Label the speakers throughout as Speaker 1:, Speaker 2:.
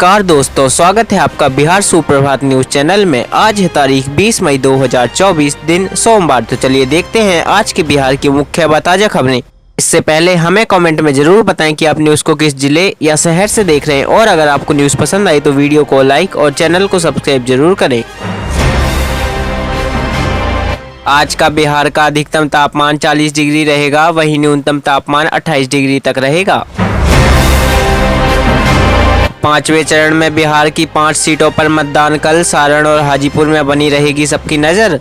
Speaker 1: नमस्कार दोस्तों, स्वागत है आपका बिहार सुप्रभात न्यूज चैनल में। आज है तारीख 20 मई 2024 दिन सोमवार। तो चलिए देखते हैं आज के बिहार की मुख्य व ताजा खबरें। इससे पहले हमें कमेंट में जरूर बताएं कि आप न्यूज़ को किस जिले या शहर से देख रहे हैं, और अगर आपको न्यूज़ पसंद आई तो वीडियो को लाइक और चैनल को सब्सक्राइब जरूर करें। आज का बिहार का अधिकतम तापमान 40 डिग्री रहेगा, वहीं न्यूनतम तापमान 28 डिग्री तक रहेगा। पांचवें चरण में बिहार की 5 सीटों पर मतदान कल। सारण और हाजीपुर में बनी रहेगी सबकी नज़र।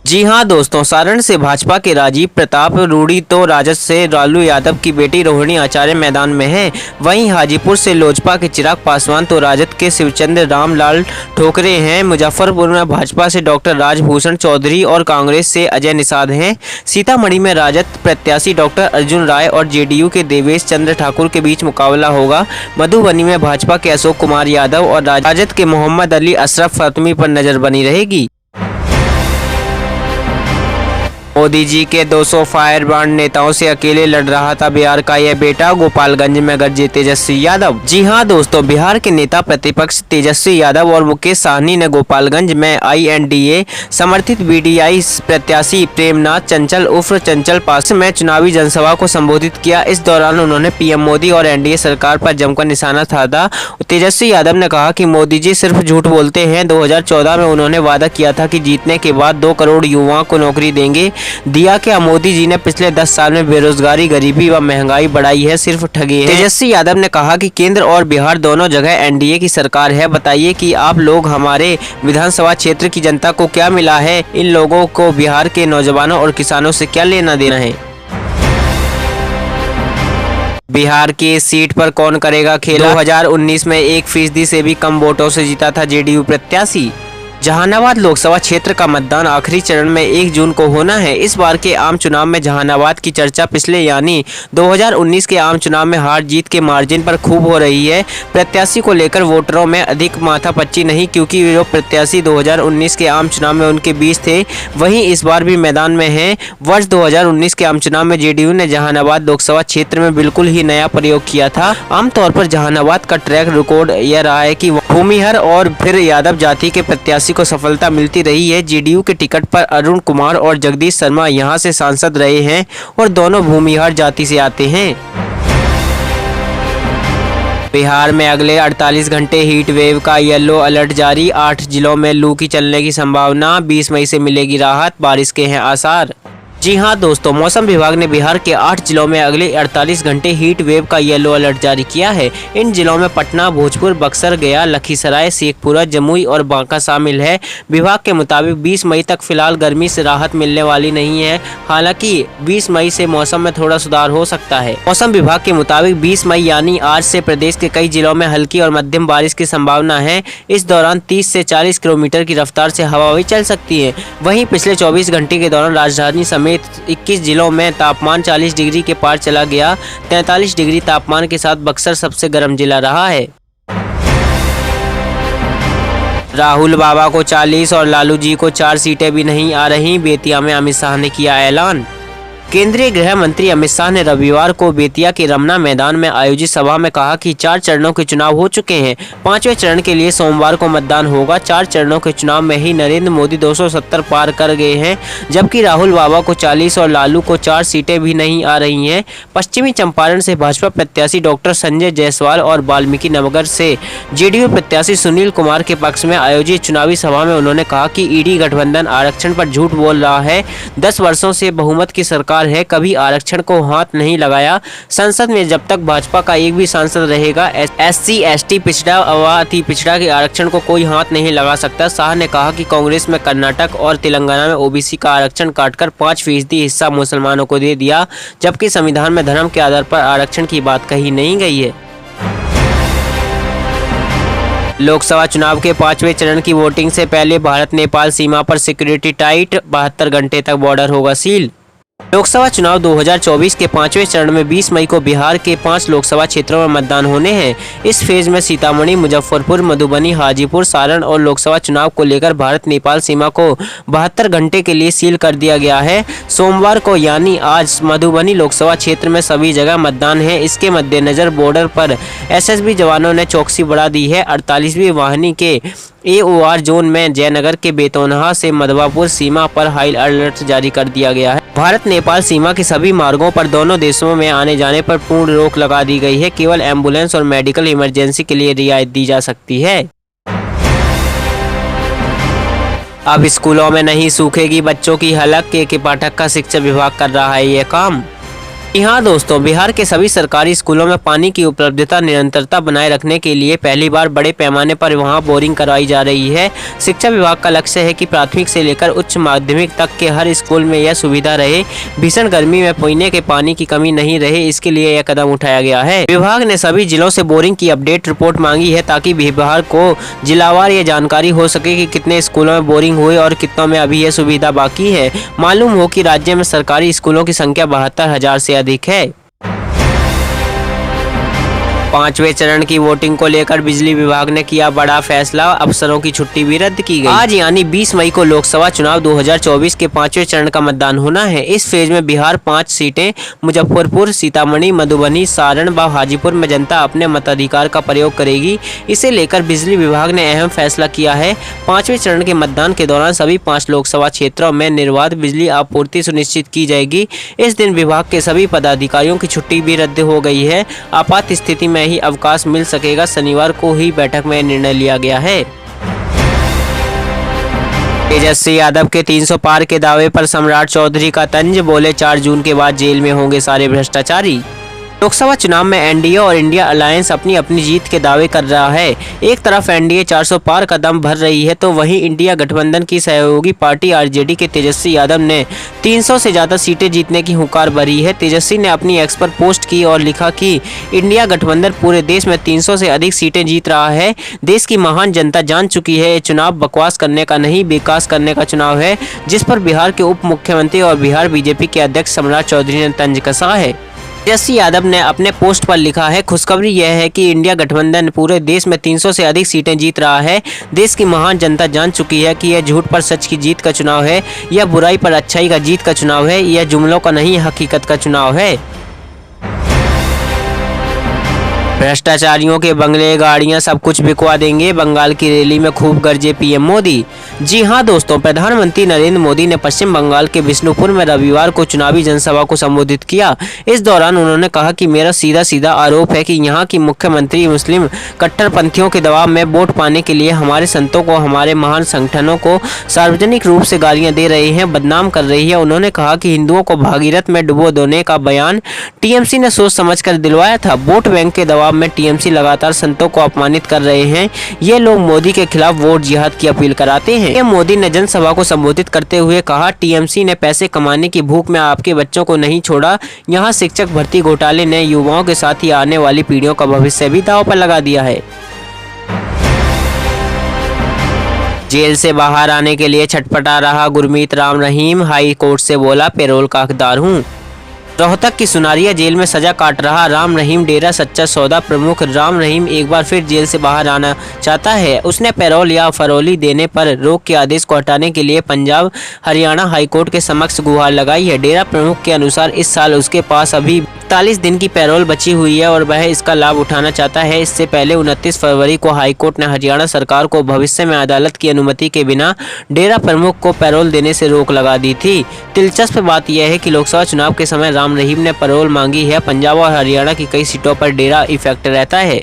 Speaker 1: जी हां दोस्तों, सारण से भाजपा के राजीव प्रताप रूडी तो राजद से लालू यादव की बेटी रोहिणी आचार्य मैदान में हैं। वहीं हाजीपुर से लोजपा के चिराग पासवान तो राजद के शिवचंद्र रामलाल ठोकरे हैं। मुजफ्फरपुर में भाजपा से डॉक्टर राजभूषण चौधरी और कांग्रेस से अजय निषाद हैं। सीतामढ़ी में राजद प्रत्याशी डॉक्टर अर्जुन राय और जेडीयू के देवेश चंद्र ठाकुर के बीच मुकाबला होगा। मधुबनी में भाजपा के अशोक कुमार यादव और राजद के मोहम्मद अली अशरफ फातिमी पर नजर बनी रहेगी। मोदी जी के 200 फायर ब्रांड नेताओं से अकेले लड़ रहा था बिहार का यह बेटा। गोपालगंज में गरजे तेजस्वी यादव। जी हां दोस्तों, बिहार के नेता प्रतिपक्ष तेजस्वी यादव और मुकेश साहनी ने गोपालगंज में INDA समर्थित BDI प्रत्याशी प्रेमनाथ चंचल उर्फ चंचल पास में चुनावी जनसभा को संबोधित किया। इस दौरान उन्होंने PM मोदी और NDA सरकार पर जमकर निशाना साधा। तेजस्वी यादव ने कहा कि मोदी जी सिर्फ झूठ बोलते हैं। 2014 में उन्होंने वादा किया था कि जीतने के बाद 2 करोड़ युवाओं को नौकरी देंगे। दिया क्या? मोदी जी ने पिछले 10 साल में बेरोजगारी, गरीबी व महंगाई बढ़ाई है, सिर्फ ठगे हैं। तेजस्वी यादव ने कहा कि केंद्र और बिहार दोनों जगह NDA की सरकार है। बताइए कि आप लोग हमारे विधानसभा क्षेत्र की जनता को क्या मिला है? इन लोगों को बिहार के नौजवानों और किसानों से क्या लेना देना है? बिहार की इस सीट पर कौन करेगा खेला? 2019 में 1% से भी कम वोटों से जीता था जेडीयू प्रत्याशी। जहानाबाद लोकसभा क्षेत्र का मतदान आखिरी चरण में 1 जून को होना है। इस बार के आम चुनाव में जहानाबाद की चर्चा पिछले यानी 2019 के आम चुनाव में हार जीत के मार्जिन पर खूब हो रही है। प्रत्याशी को लेकर वोटरों में अधिक माथापच्ची नहीं, क्योंकि जो प्रत्याशी 2019 के आम चुनाव में उनके बीच थे वहीं इस बार भी मैदान में हैं। वर्ष 2019 के आम चुनाव में जेडीयू ने जहानाबाद लोकसभा क्षेत्र में बिल्कुल ही नया प्रयोग किया था। आमतौर पर जहानाबाद का ट्रैक रिकॉर्ड यह रहा है कि भूमिहर और फिर यादव जाति के प्रत्याशी को सफलता मिलती रही है। जेडीयू के टिकट पर अरुण कुमार और जगदीश शर्मा यहां से सांसद रहे हैं और दोनों भूमिहर जाति से आते हैं। बिहार में अगले 48 घंटे हीट वेव का येलो अलर्ट जारी। 8 जिलों में लू की चलने की संभावना। 20 मई से मिलेगी राहत, बारिश के हैं आसार। जी हां दोस्तों, मौसम विभाग ने बिहार के 8 जिलों में अगले 48 घंटे हीट वेव का येलो अलर्ट जारी किया है। इन जिलों में पटना, भोजपुर, बक्सर, गया, लखीसराय, शेखपुरा, जमुई और बांका शामिल है। विभाग के मुताबिक 20 मई तक फिलहाल गर्मी से राहत मिलने वाली नहीं है। हालांकि 20 मई से मौसम में थोड़ा सुधार हो सकता है। मौसम विभाग के मुताबिक 20 मई यानी आज से प्रदेश के कई जिलों में हल्की और मध्यम बारिश की संभावना है। इस दौरान 30 से 40 किलोमीटर की रफ्तार से हवा भी चल सकती है। वहीं पिछले 24 घंटे के दौरान राजधानी समेत 21 जिलों में तापमान 40 डिग्री के पार चला गया। 43 डिग्री तापमान के साथ बक्सर सबसे गर्म जिला रहा है। राहुल बाबा को 40 और लालू जी को 4 सीटें भी नहीं आ रही। बेतिया में अमित शाह ने किया ऐलान। केंद्रीय गृह मंत्री अमित शाह ने रविवार को बेतिया के रमना मैदान में आयोजित सभा में कहा कि 4 चरणों के चुनाव हो चुके हैं। 5वें चरण के लिए सोमवार को मतदान होगा। 4 चरणों के चुनाव में ही नरेंद्र मोदी 270 पार कर गए हैं, जबकि राहुल बाबा को 40 और लालू को 4 सीटें भी नहीं आ रही हैं। पश्चिमी चंपारण से भाजपा प्रत्याशी डॉक्टर संजय जायसवाल और वाल्मीकि नगर से जेडीयू प्रत्याशी सुनील कुमार के पक्ष में आयोजित चुनावी सभा में उन्होंने कहा कि ईडी गठबंधन आरक्षण पर झूठ बोल रहा है। 10 वर्षों से बहुमत की सरकार है, कभी आरक्षण को हाथ नहीं लगाया। संसद में जब तक भाजपा का एक भी सांसद रहेगा, SC ST पिछड़ा व अति पिछड़ा के आरक्षण को कोई हाथ नहीं लगा सकता। शाह ने कहा कि कांग्रेस में कर्नाटक और तेलंगाना में OBC का आरक्षण काटकर 5% हिस्सा मुसलमानों को दे दिया, जबकि संविधान में धर्म के आधार पर आरक्षण की बात कही नहीं गई है। लोकसभा चुनाव के 5वें चरण की वोटिंग से पहले भारत नेपाल सीमा पर सिक्योरिटी टाइट। 72 घंटे तक बॉर्डर होगा सील। लोकसभा चुनाव 2024 के 5वें चरण में 20 मई को बिहार के 5 लोकसभा क्षेत्रों में मतदान होने हैं। इस फेज में सीतामढ़ी, मुजफ्फरपुर, मधुबनी, हाजीपुर, सारण और लोकसभा चुनाव को लेकर भारत नेपाल सीमा को 72 घंटे के लिए सील कर दिया गया है। सोमवार को यानी आज मधुबनी लोकसभा क्षेत्र में सभी जगह मतदान है। इसके मद्देनजर बॉर्डर पर एसएसबी जवानों ने चौकसी बढ़ा दी है। 48वीं वाहिनी के AOR जोन में जयनगर के बेतौनहा से मधवापुर सीमा पर हाई अलर्ट जारी कर दिया गया है। भारत नेपाल सीमा के सभी मार्गों पर दोनों देशों में आने जाने पर पूर्ण रोक लगा दी गई है। केवल एम्बुलेंस और मेडिकल इमरजेंसी के लिए रियायत दी जा सकती है। अब स्कूलों में नहीं सूखेगी बच्चों की हलक, के पाठक का शिक्षा विभाग कर रहा है ये काम। यहाँ दोस्तों, बिहार के सभी सरकारी स्कूलों में पानी की उपलब्धता निरंतरता बनाए रखने के लिए पहली बार बड़े पैमाने पर वहाँ बोरिंग करवाई जा रही है। शिक्षा विभाग का लक्ष्य है कि प्राथमिक से लेकर उच्च माध्यमिक तक के हर स्कूल में यह सुविधा रहे। भीषण गर्मी में पीने के पानी की कमी नहीं रहे, इसके लिए यह कदम उठाया गया है। विभाग ने सभी जिलों से बोरिंग की अपडेट रिपोर्ट मांगी है ताकि विभाग को जिलावार ये जानकारी हो सके कि कितने स्कूलों में बोरिंग हुए और कितनों में अभी यह सुविधा बाकी है। मालूम हो कि राज्य में सरकारी स्कूलों की संख्या 72,000 से अधिक है। 5वें चरण की वोटिंग को लेकर बिजली विभाग ने किया बड़ा फैसला, अफसरों की छुट्टी भी रद्द की गई। आज यानी 20 मई को लोकसभा चुनाव 2024 के 5वें चरण का मतदान होना है। इस फेज में बिहार 5 सीटें, मुजफ्फरपुर, सीतामढ़ी, मधुबनी, सारण व हाजीपुर में जनता अपने मताधिकार का प्रयोग करेगी। इसे लेकर बिजली विभाग ने अहम फैसला किया है। 5वें चरण के मतदान के दौरान सभी 5 लोकसभा क्षेत्रों में निर्बाध बिजली आपूर्ति सुनिश्चित की जाएगी। इस दिन विभाग के सभी पदाधिकारियों की छुट्टी भी रद्द हो गई है। आपात स्थिति में ही अवकाश मिल सकेगा। शनिवार को ही बैठक में निर्णय लिया गया है। तेजस्वी यादव के 300 पार के दावे पर सम्राट चौधरी का तंज, बोले 4 जून के बाद जेल में होंगे सारे भ्रष्टाचारी। लोकसभा चुनाव में एनडीए और इंडिया अलायंस अपनी अपनी जीत के दावे कर रहा है। एक तरफ एनडीए 400 पार का दम भर रही है तो वहीं इंडिया गठबंधन की सहयोगी पार्टी आरजेडी के तेजस्वी यादव ने 300 से ज्यादा सीटें जीतने की हुंकार भरी है। तेजस्वी ने अपनी एक्स पर पोस्ट की और लिखा कि इंडिया गठबंधन पूरे देश में 300 से अधिक सीटें जीत रहा है। देश की महान जनता जान चुकी है ये चुनाव बकवास करने का नहीं, विकास करने का चुनाव है, जिस पर बिहार के उप मुख्यमंत्री और बिहार बीजेपी के अध्यक्ष सम्राट चौधरी ने तंज कसा है। तेजस्वी यादव ने अपने पोस्ट पर लिखा है, खुशखबरी यह है कि इंडिया गठबंधन पूरे देश में 300 से अधिक सीटें जीत रहा है। देश की महान जनता जान चुकी है कि यह झूठ पर सच की जीत का चुनाव है, यह बुराई पर अच्छाई का जीत का चुनाव है, यह जुमलों का नहीं हकीकत का चुनाव है। भ्रष्टाचारियों के बंगले, गाड़ियां सब कुछ बिकवा देंगे, बंगाल की रैली में खूब गरजे पीएम मोदी। जी हां दोस्तों, प्रधानमंत्री नरेंद्र मोदी ने पश्चिम बंगाल के बिष्णुपुर में रविवार को चुनावी जनसभा को संबोधित किया। इस दौरान उन्होंने कहा कि मेरा सीधा सीधा आरोप है कि यहां की मुख्यमंत्री मुस्लिम कट्टरपंथियों के दबाव में वोट पाने के लिए हमारे संतों को, हमारे महान संगठनों को सार्वजनिक रूप से गालियां दे रहे हैं, बदनाम कर रही है। उन्होंने कहा कि हिंदुओं को भागीरथ में डुबो देने का बयान टीएमसी ने सोच समझकर दिलवाया था। वोट बैंक के दबाव में टीएमसी लगातार संतों को अपमानित कर रहे हैं। ये लोग मोदी के खिलाफ वोट जिहाद की अपील कराते हैं। मोदी ने जनसभा को संबोधित करते हुए कहा, टीएमसी ने पैसे कमाने की भूख में आपके बच्चों को नहीं छोड़ा। यहाँ शिक्षक भर्ती घोटाले ने युवाओं के साथ ही आने वाली पीढ़ियों का भविष्य भी दांव पर लगा दिया है। जेल से बाहर आने के लिए छटपटा रहा गुरमीत राम रहीम, हाई कोर्ट से बोला पैरोल का हकदार हूँ। रोहतक की सुनारिया जेल में सजा काट रहा राम रहीम डेरा सच्चा सौदा प्रमुख राम रहीम एक बार फिर जेल से बाहर आना चाहता है। उसने पैरोल या फरोली देने पर रोक के आदेश को हटाने के लिए पंजाब हरियाणा हाईकोर्ट के समक्ष गुहार लगाई है। डेरा प्रमुख के अनुसार इस साल उसके पास अभी 41 दिन की पैरोल बची हुई है और वह इसका लाभ उठाना चाहता है। इससे पहले 29 फरवरी को हाईकोर्ट ने हरियाणा सरकार को भविष्य में अदालत की अनुमति के बिना डेरा प्रमुख को पैरोल देने से रोक लगा दी थी। दिलचस्प बात यह है कि लोकसभा चुनाव के समय राम रहीम ने पैरोल मांगी है। पंजाब और हरियाणा की कई सीटों पर डेरा इफेक्ट रहता है।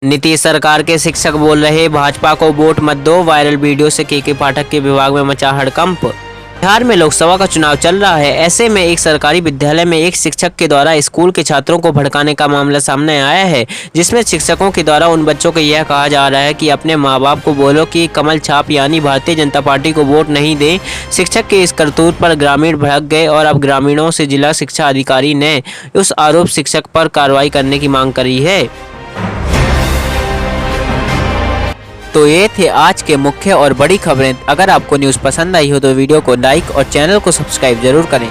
Speaker 1: नीतीश सरकार के शिक्षक बोल रहे भाजपा को वोट मत दो, वायरल वीडियो से के पाठक के विभाग में मचा हड़कंप। बिहार में लोकसभा का चुनाव चल रहा है। ऐसे में एक सरकारी विद्यालय में एक शिक्षक के द्वारा स्कूल के छात्रों को भड़काने का मामला सामने आया है, जिसमें शिक्षकों के द्वारा उन बच्चों को यह कहा जा रहा है कि अपने माँ बाप को बोलो कि कमल छाप यानी भारतीय जनता पार्टी को वोट नहीं दें। शिक्षक के इस करतूत पर ग्रामीण भड़क गए और अब ग्रामीणों से जिला शिक्षा अधिकारी ने उस आरोप शिक्षक पर कार्रवाई करने की मांग करी है। तो ये थे आज के मुख्य और बड़ी खबरें। अगर आपको न्यूज़ पसंद आई हो तो वीडियो को लाइक और चैनल को सब्सक्राइब जरूर करें।